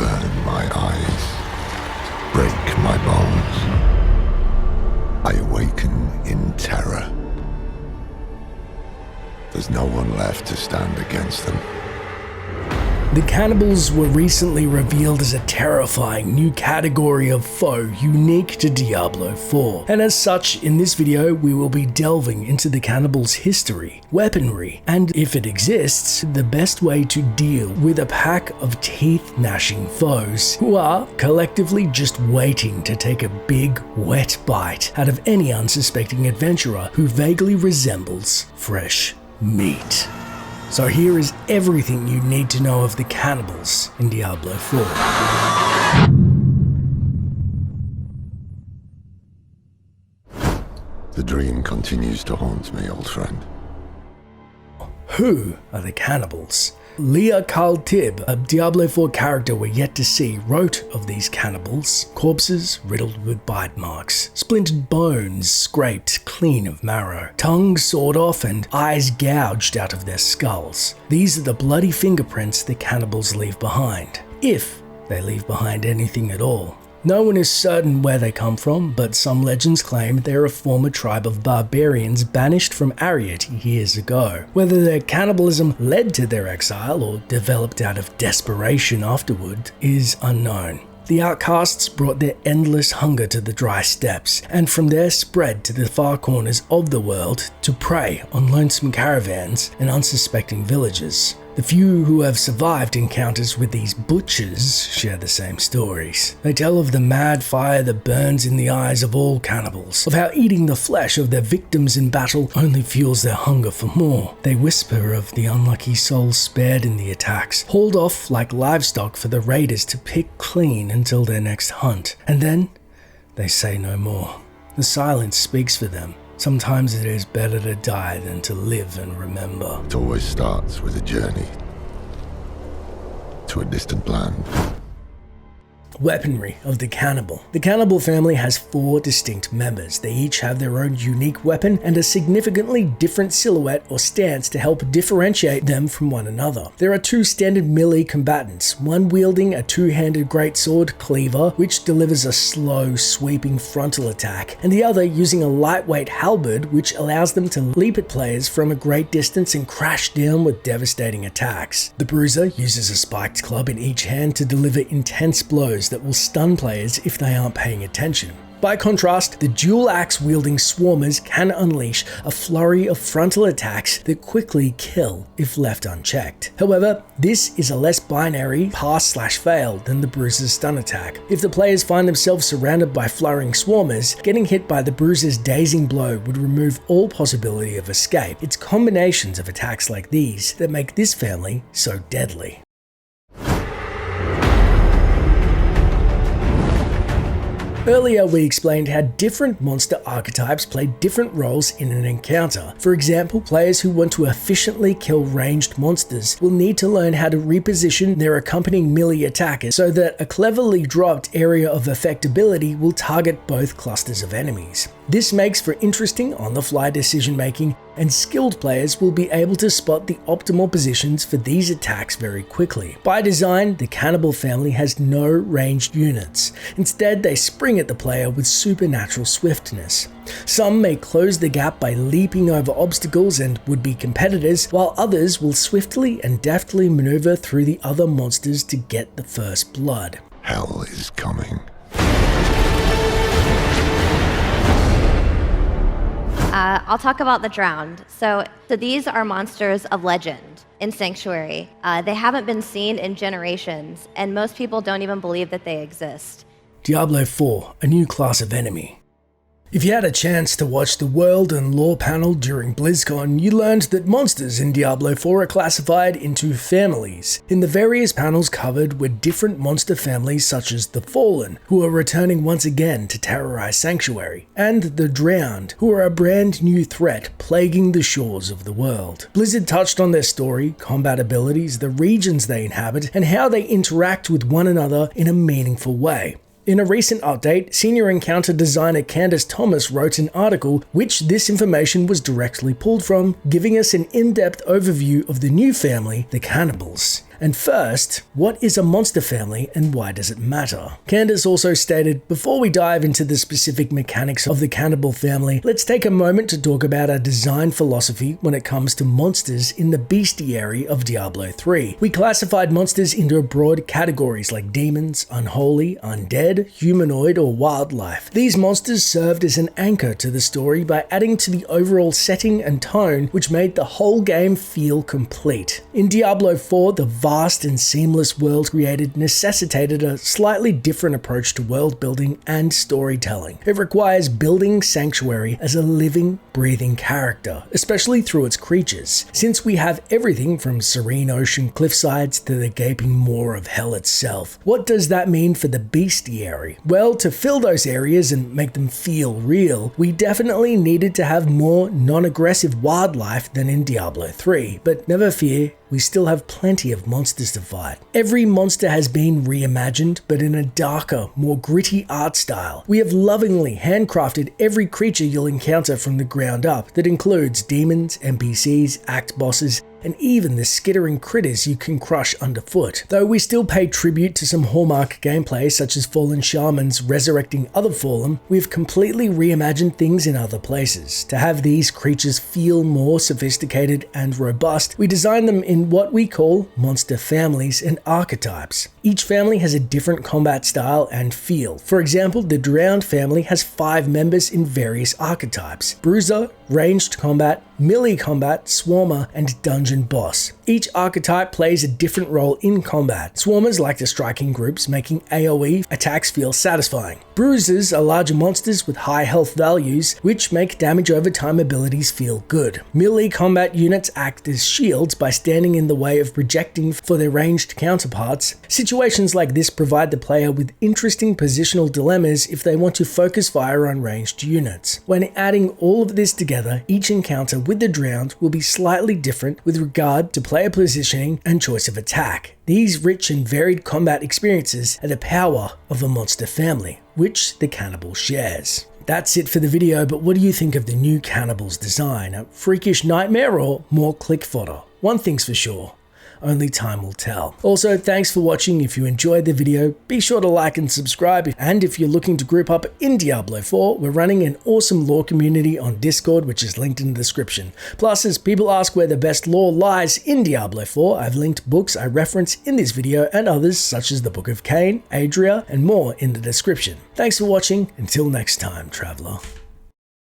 burn my eyes, break my bones. I awaken in terror. There's no one left to stand against them. The cannibals were recently revealed as a terrifying new category of foe unique to Diablo 4. And as such, in this video, we will be delving into the cannibals' history, weaponry, and if it exists, the best way to deal with a pack of teeth-gnashing foes who are collectively just waiting to take a big, wet bite out of any unsuspecting adventurer who vaguely resembles fresh meat. So here is everything you need to know of the cannibals in Diablo 4. The dream continues to haunt me, old friend. Who are the cannibals? Leah Carl Tibb, a Diablo 4 character we're yet to see, wrote of these cannibals: corpses riddled with bite marks, splintered bones scraped clean of marrow, tongues sawed off and eyes gouged out of their skulls. These are the bloody fingerprints the cannibals leave behind, if they leave behind anything at all. No one is certain where they come from, but some legends claim they're a former tribe of barbarians banished from Ariat years ago. Whether their cannibalism led to their exile or developed out of desperation afterward is unknown. The outcasts brought their endless hunger to the dry steppes, and from there spread to the far corners of the world to prey on lonesome caravans and unsuspecting villages. The few who have survived encounters with these butchers share the same stories. They tell of the mad fire that burns in the eyes of all cannibals, of how eating the flesh of their victims in battle only fuels their hunger for more. They whisper of the unlucky souls spared in the attacks, hauled off like livestock for the raiders to pick clean until their next hunt. And then, they say no more. The silence speaks for them. Sometimes it is better to die than to live and remember. It always starts with a journey to a distant land. Weaponry of the cannibal. The cannibal family has 4 distinct members. They each have their own unique weapon and a significantly different silhouette or stance to help differentiate them from one another. There are 2 standard melee combatants, one wielding a 2-handed greatsword cleaver, which delivers a slow, sweeping frontal attack, and the other using a lightweight halberd, which allows them to leap at players from a great distance and crash down with devastating attacks. The bruiser uses a spiked club in each hand to deliver intense blows that will stun players if they aren't paying attention. By contrast, the dual axe wielding swarmers can unleash a flurry of frontal attacks that quickly kill if left unchecked. However, this is a less binary pass/fail than the bruiser's stun attack. If the players find themselves surrounded by flurrying swarmers, getting hit by the bruiser's dazing blow would remove all possibility of escape. It's combinations of attacks like these that make this family so deadly. Earlier we explained how different monster archetypes play different roles in an encounter. For example, players who want to efficiently kill ranged monsters will need to learn how to reposition their accompanying melee attackers so that a cleverly dropped area of effect ability will target both clusters of enemies. This makes for interesting on-the-fly decision making, and skilled players will be able to spot the optimal positions for these attacks very quickly. By design, the cannibal family has no ranged units. Instead, they spring at the player with supernatural swiftness. Some may close the gap by leaping over obstacles and would-be competitors, while others will swiftly and deftly maneuver through the other monsters to get the first blood. Hell is coming. I'll talk about the Drowned. So these are monsters of legend in Sanctuary. They haven't been seen in generations, and most people don't even believe that they exist. Diablo 4, a new class of enemy. If you had a chance to watch the World and Lore panel during BlizzCon, you learned that monsters in Diablo 4 are classified into families. In the various panels covered were different monster families such as the Fallen, who are returning once again to terrorize Sanctuary, and the Drowned, who are a brand new threat plaguing the shores of the world. Blizzard touched on their story, combat abilities, the regions they inhabit, and how they interact with one another in a meaningful way. In a recent update, senior encounter designer Candace Thomas wrote an article which this information was directly pulled from, giving us an in-depth overview of the new family, the Cannibals. And first, what is a monster family and why does it matter? Candace also stated, before we dive into the specific mechanics of the Cannibal family, let's take a moment to talk about our design philosophy when it comes to monsters in the bestiary of Diablo 3. We classified monsters into broad categories like demons, unholy, undead, humanoid, or wildlife. These monsters served as an anchor to the story by adding to the overall setting and tone, which made the whole game feel complete. In Diablo 4, the vast and seamless world created necessitated a slightly different approach to world building and storytelling. It requires building Sanctuary as a living, breathing character, especially through its creatures, since we have everything from serene ocean cliffsides to the gaping maw of hell itself. What does that mean for the bestiary? Well, to fill those areas and make them feel real, we definitely needed to have more non-aggressive wildlife than in Diablo 3, but never fear, we still have plenty of monsters to fight. Every monster has been reimagined, but in a darker, more gritty art style. We have lovingly handcrafted every creature you'll encounter from the ground up. That includes demons, NPCs, act bosses, and even the skittering critters you can crush underfoot. Though we still pay tribute to some hallmark gameplay such as fallen shamans resurrecting other fallen, we've completely reimagined things in other places. To have these creatures feel more sophisticated and robust, we designed them in what we call monster families and archetypes. Each family has a different combat style and feel. For example, the Drowned family has 5 members in various archetypes: Bruiser, Ranged Combat, Melee Combat, Swarmer, and Dungeon Boss. Each archetype plays a different role in combat. Swarmers like to strike in groups, making AoE attacks feel satisfying. Bruisers are larger monsters with high health values, which make damage over time abilities feel good. Melee combat units act as shields by standing in the way of projecting for their ranged counterparts. Situations like this provide the player with interesting positional dilemmas if they want to focus fire on ranged units. When adding all of this together, each encounter with the Drowned will be slightly different with regard to player positioning and choice of attack. These rich and varied combat experiences are the power of a monster family, which the Cannibal shares. That's it for the video, but what do you think of the new Cannibal's design? A freakish nightmare or more click fodder? One thing's for sure, only time will tell. Also, thanks for watching. If you enjoyed the video, be sure to like and subscribe. And if you're looking to group up in Diablo 4, we're running an awesome lore community on Discord, which is linked in the description. Plus, as people ask where the best lore lies in Diablo 4, I've linked books I reference in this video and others such as the Book of Cain, Adria, and more in the description. Thanks for watching. Until next time, traveler.